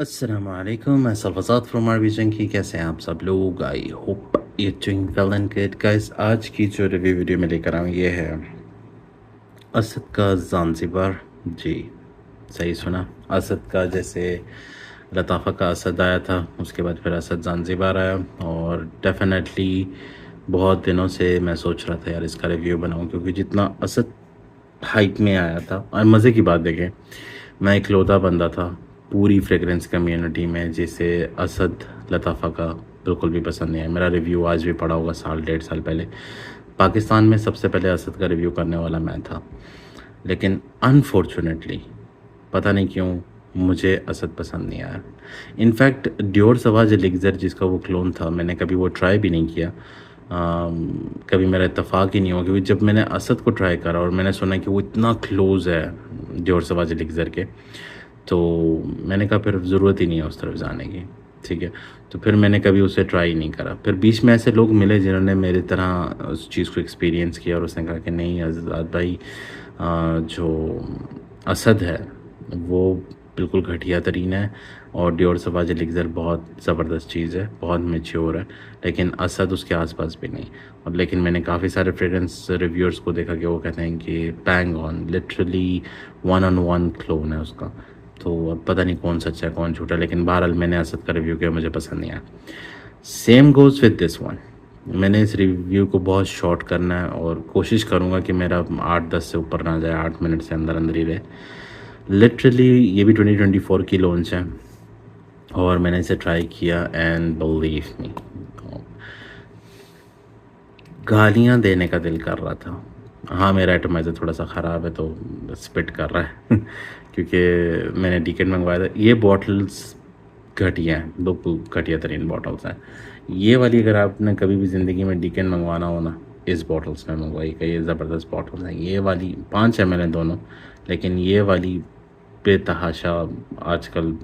अस्सलामुअलैकुम, मैं सल्फ़ाज़ाद from RB की। कैसे हैं आप सब लोग? I hope you doing well and good guys. आज की जो रिव्यू वीडियो में लेकर आऊँ ये है असद का ज़ांज़िबार। जी, सही सुना। असद का जैसे लताफ़ा का असद आया था, उसके बाद फिर असद ज़ांज़िबार आया। और डेफ़िनेटली बहुत दिनों से मैं सोच रहा था यार इसका रिव्यू बनाऊँ, क्योंकि जितना असद हाइप में आया था। और मज़े की बात देखें, मैं इकलौता बंदा था पूरी फ्रेगरेंस कम्युनिटी में जिसे असद लताफ़ा का बिल्कुल भी पसंद नहीं है। मेरा रिव्यू आज भी पड़ा होगा साल डेढ़ साल पहले। पाकिस्तान में सबसे पहले असद का रिव्यू करने वाला मैं था, लेकिन अनफॉर्चुनेटली पता नहीं क्यों मुझे असद पसंद नहीं आया। इनफैक्ट डियोर सवाज एलिक्ज़र जिसका वो क्लोन था, मैंने कभी वो ट्राई भी नहीं किया। कभी मेरा इत्तेफाक ही नहीं हुआ, क्योंकि जब मैंने असद को ट्राई करा और मैंने सुना कि वो इतना क्लोज़ है डियोर सवाज एलिक्ज़र के, तो मैंने कहा फिर ज़रूरत ही नहीं है उस तरफ जाने की। ठीक है, तो फिर मैंने कभी उसे ट्राई नहीं करा। फिर बीच में ऐसे लोग मिले जिन्होंने मेरी तरह उस चीज़ को एक्सपीरियंस किया और उसने कहा कि नहीं आज़ाद भाई, जो असद है वो बिल्कुल घटिया तरीन है, और डियोर सवाज एलिक्ज़र बहुत ज़बरदस्त चीज़ है, बहुत मैच्योर है, लेकिन असद उसके आसपास भी नहीं। और लेकिन मैंने काफ़ी सारे फ्रेग्रेंस रिव्यूअर्स को देखा कि वो कहते हैं कि bang on, literally one on one clone है उसका। तो अब पता नहीं कौन सच्चा है कौन झूठा, लेकिन बहरहाल मैंने असद का रिव्यू किया, मुझे पसंद नहीं आया। Same goes with this one. मैंने इस रिव्यू को बहुत शॉर्ट करना है और कोशिश करूँगा कि मेरा 8-10 से ऊपर ना जाए, 8 मिनट से अंदर अंदर ही रहे। लिटरली ये भी 2024 की लॉन्च है और मैंने इसे ट्राई किया एंड बिलीव मी, गालियाँ देने का दिल कर रहा था। हाँ, मेरा एटमाइज़र थोड़ा सा ख़राब है तो स्पिट कर रहा है क्योंकि मैंने डीकेट मंगवाया था। ये बॉटल्स घटिया हैं, बिल्कुल घटिया तरीन बॉटल्स हैं। ये वाली अगर आपने कभी भी ज़िंदगी में डीकेन मंगवाना हो ना, इस बॉटल्स में मंगवाई का, ये ज़बरदस्त बॉटल्स हैं। ये वाली 5 ml हैं दोनों, लेकिन ये वाली बेतहाशा आजकल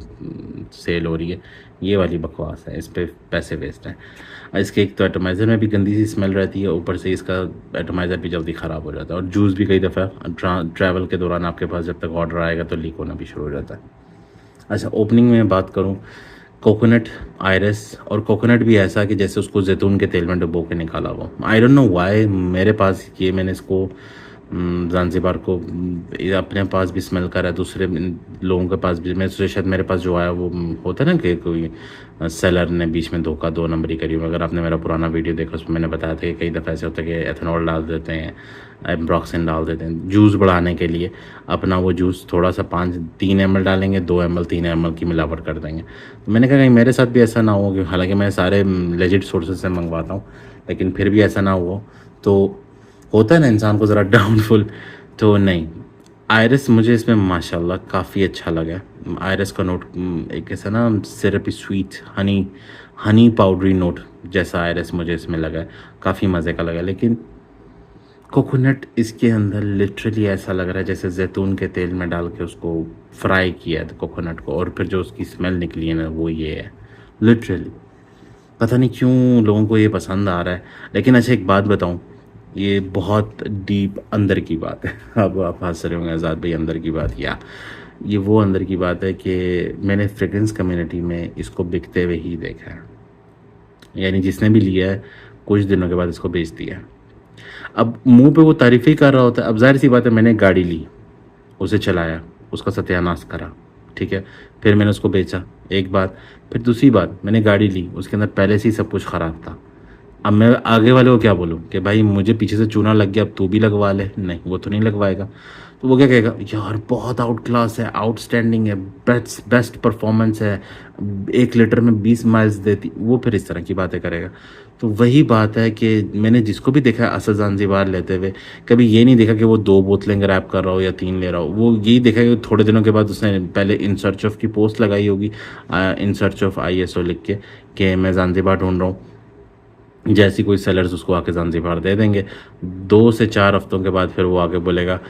सेल हो रही है। ये वाली बकवास है, इस पे पैसे वेस्ट हैं। इसके एक तो एटमाइज़र में भी गंदी सी स्मेल रहती है, ऊपर से इसका एटमाइज़र भी जल्दी ख़राब हो जाता है, और जूस भी कई दफ़ा ट्रैवल के दौरान आपके पास जब तक ऑर्डर आएगा तो लीक होना भी शुरू हो जाता है। अच्छा, ओपनिंग में बात करूँ, कोकोनट, आइरिस, और कोकोनट भी ऐसा कि जैसे उसको जैतून के तेल में डुबो के निकाला हो। आई डोंट नो व्हाई मेरे पास ये, मैंने इसको ज़ांज़िबार को ये अपने पास भी स्मेल करा है, दूसरे लोगों के पास भी। मैं सोचा शायद मेरे पास जो आया वो होता है ना कि कोई सेलर ने बीच में धोखा 2 नंबरी करी। अगर आपने मेरा पुराना वीडियो देखा, उसमें मैंने बताया था कि कई दफ़ा ऐसे होता है कि एथेनॉल डाल देते हैं, एम्ब्रॉक्सिन डाल देते हैं जूस बढ़ाने के लिए। अपना वो जूस थोड़ा सा 3 ml डालेंगे, 2 ml 3 ml की मिलावट कर देंगे। तो मैंने कहा कहीं मेरे साथ भी ऐसा ना हो, कि हालांकि मैं सारे लेजिट सोर्सेज से मंगवाता हूँ, लेकिन फिर भी ऐसा ना हो। तो होता है ना इंसान को ज़रा डाउनफुल, तो नहीं। आइरिस मुझे इसमें माशाल्लाह काफ़ी अच्छा लगा। आइरिस का नोट एक ऐसा ना सिरपी स्वीट हनी पाउडरी नोट जैसा आइरिस मुझे इसमें लगा, काफ़ी मज़े का लगा। लेकिन कोकोनट इसके अंदर लिटरली ऐसा लग रहा है जैसे जैतून के तेल में डाल के उसको फ्राई किया है कोकोनट को, और फिर जो उसकी स्मेल निकली है ना वो ये है लिटरली। पता नहीं क्यों लोगों को ये पसंद आ रहा है। लेकिन अच्छा एक बात बताऊं, ये बहुत डीप अंदर की बात है। अब आप हंस रहे होंगे आज़ाद भाई, अंदर की बात, या ये वो अंदर की बात है कि मैंने फ्रेग्रेंस कम्युनिटी में इसको बिकते हुए ही देखा है। यानी जिसने भी लिया है कुछ दिनों के बाद इसको बेच दिया है। अब मुंह पे वो तारीफ़ ही कर रहा होता है। अब ज़ाहिर सी बात है, मैंने गाड़ी ली, उसे चलाया, उसका सत्यानाश करा, ठीक है, फिर मैंने उसको बेचा, एक बात। फिर दूसरी बात, मैंने गाड़ी ली, उसके अंदर पहले से ही सब कुछ ख़राब था। अब मैं आगे वाले को क्या बोलूँ कि भाई मुझे पीछे से चूना लग गया, अब तू भी लगवा ले? नहीं, वो तो नहीं लगवाएगा। तो वो क्या कहेगा, यार बहुत आउट क्लास है, आउटस्टैंडिंग है, बेस्ट बेस्ट परफॉर्मेंस है, 1 लीटर में 20 माइल्स देती, वो फिर इस तरह की बातें करेगा। तो वही बात है कि मैंने जिसको भी देखा है असद ज़ांज़िबार लेते हुए, कभी ये नहीं देखा कि वो 2 बोतलें ग्रैब कर रहा हो या 3 ले रहा हो। वो यही देखा कि थोड़े दिनों के बाद उसने पहले इन सर्च ऑफ की पोस्ट लगाई होगी, इन सर्च ऑफ ISO लिख के, कि मैं ज़ांज़िबार ढूंढ रहा हूँ। जैसी कोई सेलर्स उसको आके ज़ांज़िबार दे देंगे। 2 से 4 हफ्तों के बाद फिर वो आके बोलेगा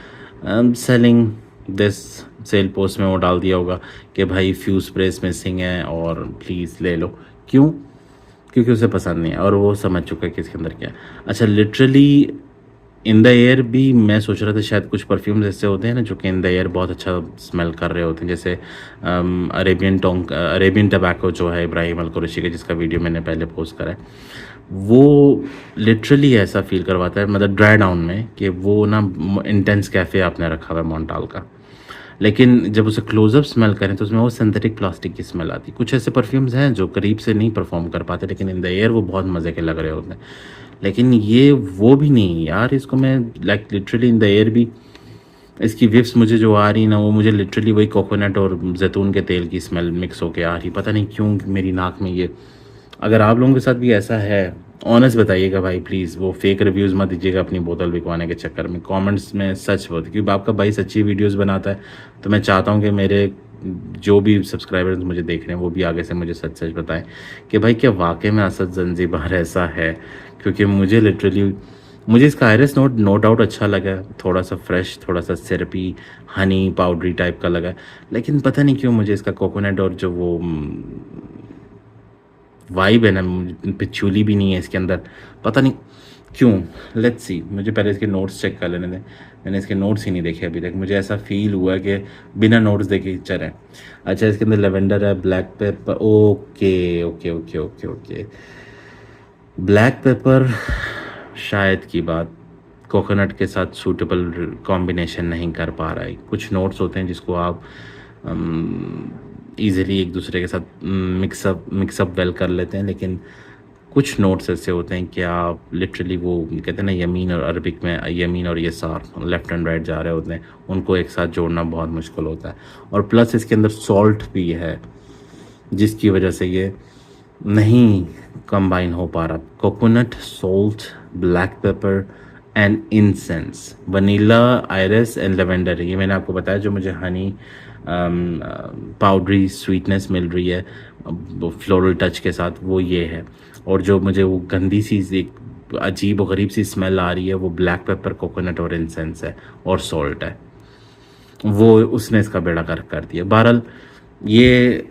सेलिंग दिस, सेल पोस्ट में वो डाल दिया होगा कि भाई फ्यूज स्प्रेस मिसिंग है और प्लीज़ ले लो। क्यों? क्योंकि उसे पसंद नहीं है और वो समझ चुका है कि इसके अंदर क्या है। अच्छा, लिटरली इन द एयर भी मैं सोच रहा था शायद कुछ परफ्यूम्स ऐसे होते हैं ना जो कि इन द एयर बहुत अच्छा स्मेल कर रहे होते हैं, जैसे अरेबियन टबैको जो है इब्राहिम अल कुरैशी का, जिसका वीडियो मैंने पहले पोस्ट करा है, वो लिटरली ऐसा फील करवाता है, मतलब ड्राई डाउन में, कि वो ना इंटेंस कैफ़े आपने रखा हुआ है मॉन्टाल का, लेकिन जब उसे क्लोजअप स्मेल करें तो उसमें वो सिंथेटिक प्लास्टिक की स्मेल आती है। कुछ ऐसे परफ्यूम्स हैं जो करीब से नहीं परफॉर्म कर पाते, लेकिन इन द एयर वो बहुत मज़े के लग रहे होते हैं। लेकिन ये वो भी नहीं यार, इसको मैं like literally in the air भी इसकी विफ्स मुझे जो आ रही ना, वो मुझे लिटरली वही कोकोनट और जैतून के तेल की स्मेल मिक्स होके आ रही। पता नहीं क्यों मेरी नाक में ये। अगर आप लोगों के साथ भी ऐसा है, ऑनेस्ट बताइएगा भाई प्लीज़। वो फेक रिव्यूज़ मत दीजिएगा अपनी बोतल बिकवाने के चक्कर में, कमेंट्स में सच बहुत, क्योंकि आपका भाई सच्ची वीडियोज़ बनाता है, तो मैं चाहता हूँ कि मेरे जो भी सब्सक्राइबर्स मुझे देख रहे हैं वो भी आगे से मुझे सच सच बताएं कि भाई क्या वाकई में असद ज़ंजीबार ऐसा है। क्योंकि मुझे लिटरली, मुझे इसका आयरस नोट नो डाउट अच्छा लगा, थोड़ा सा फ्रेश, थोड़ा सा सिरपी, हनी पाउडरी टाइप का लगा, लेकिन पता नहीं क्यों मुझे इसका कोकोनट और जो वो वाइब है ना, पिचूली भी नहीं है इसके अंदर, पता नहीं क्यों। लेट्स सी, मुझे पहले इसके नोट्स चेक कर लेने दें। मैंने इसके नोट्स ही नहीं देखे अभी तक, मुझे ऐसा फील हुआ कि बिना नोट्स देखे ही चलें। अच्छा, इसके अंदर लेवेंडर है, black pepper, okay okay okay okay okay, black pepper शायद की बात कोकोनट के साथ सूटेबल कॉम्बिनेशन नहीं कर पा रहा है। कुछ नोट्स होते हैं जिसको आप ईज़िली एक दूसरे के साथ मिक्सअप वेल कर लेते हैं, लेकिन कुछ नोट्स ऐसे होते हैं कि आप लिटरली वो कहते हैं ना, यमीन और अरबिक में यमीन और यसार, लेफ़्ट एंड राइट जा रहे होते हैं, उनको एक साथ जोड़ना बहुत मुश्किल होता है। और प्लस इसके अंदर सॉल्ट भी है, जिसकी वजह से ये नहीं कंबाइन हो पा रहा। Coconut, salt, black pepper and incense, vanilla, iris and lavender, ये मैंने आपको बताया। जो मुझे हनी पाउडरी स्वीटनेस मिल रही है फ्लोरल टच के साथ, वो ये है। और जो मुझे वो गंदी सी एक अजीब और गरीब सी स्मेल आ रही है, वो ब्लैक पेपर, कोकोनट और इंसेंस है और सॉल्ट है। वो उसने इसका बेड़ा गर्क कर दिया। बहरहाल ये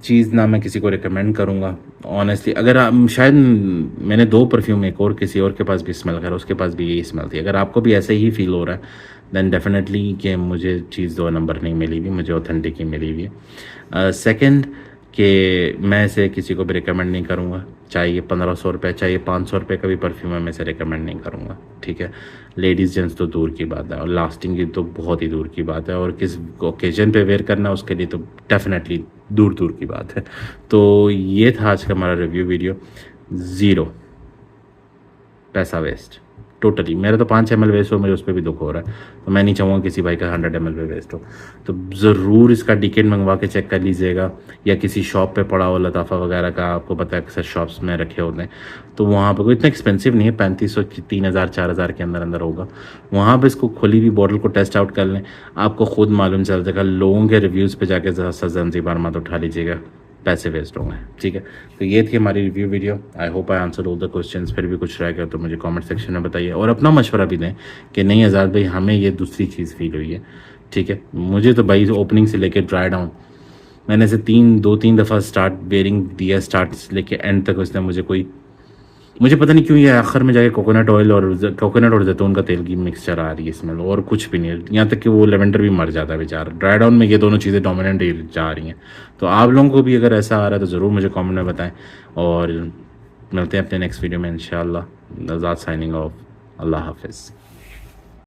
चीज़ ना मैं किसी को रिकमेंड करूँगा ऑनेस्टली। अगर आप, शायद मैंने 2 परफ्यूम एक और किसी और के पास भी स्मेल करा, उसके पास भी यही स्मेल थी। अगर आपको भी ऐसे ही फील हो रहा है देन डेफिनेटली कि मुझे चीज़ 2 नंबर नहीं मिली हुई, मुझे ऑथेंटिक ही मिली हुई है। सेकंड कि मैं इसे किसी को भी रिकमेंड नहीं करूँगा, चाहे ये 1500 रुपये, चाहे ये 500 रुपये का भी परफ्यूम है, मैं इसे रिकमेंड नहीं करूँगा, ठीक है। लेडीज़ जेंट्स तो दूर की बात है, और लास्टिंग की तो बहुत ही दूर की बात है, और किस ओकेजन पे वेयर करना है उसके लिए तो डेफिनेटली दूर दूर की बात है। तो ये था आज का हमारा रिव्यू वीडियो। 0 पैसा वेस्ट टोटली। मेरा तो 5 ml वेस्ट हो, मुझे उस पर भी दुख हो रहा है, तो मैं नहीं चाहूँगा किसी भाई का 100 ml पे वेस्ट हो। तो ज़रूर इसका डिकेट मंगवा के चेक कर लीजिएगा, या किसी शॉप पे पड़ा हो लताफ़ा वगैरह का, आपको पता है अक्सर शॉप्स में रखे होते हैं, तो वहाँ पर कोई इतना एक्सपेंसिव नहीं है, 3500, 3000, 4000 के अंदर अंदर होगा। वहाँ पर इसको खुली हुई बॉटल को टेस्ट आउट कर लें, आपको खुद मालूम चल जाएगा। लोगों के रिव्यूज़ पर जाके ज़ंजीबार मत उठा लीजिएगा, पैसे वेस्ट होंगे, ठीक है। तो ये थी हमारी review video. I hope I answer all the questions. फिर भी कुछ रह गया तो मुझे कमेंट सेक्शन में बताइए, और अपना मशवरा भी दें कि नहीं आज़ाद भाई, हमें ये दूसरी चीज़ फील हुई है, ठीक है। मुझे तो भाई ओपनिंग से लेकर ड्राई डाउन, मैंने इसे 2-3 दफ़ा स्टार्ट बेयरिंग दिया, स्टार्ट से लेके एंड तक उसने मुझे पता नहीं क्यों ये आखिर में जाके कोकोनट और जैतून का तेल की मिक्सचर आ रही है इसमें, और कुछ भी नहीं है। यहाँ तक कि वो लेवेंडर भी मर जाता है बेचारा। ड्राई डाउन में ये दोनों चीज़ें डोमिनेंट जा रही हैं। तो आप लोगों को भी अगर ऐसा आ रहा है तो ज़रूर मुझे कमेंट में बताएं, और मिलते हैं अपने नेक्स्ट वीडियो में इंशाल्लाह। आज़ाद साइनिंग ऑफ। अल्लाह हाफिज़।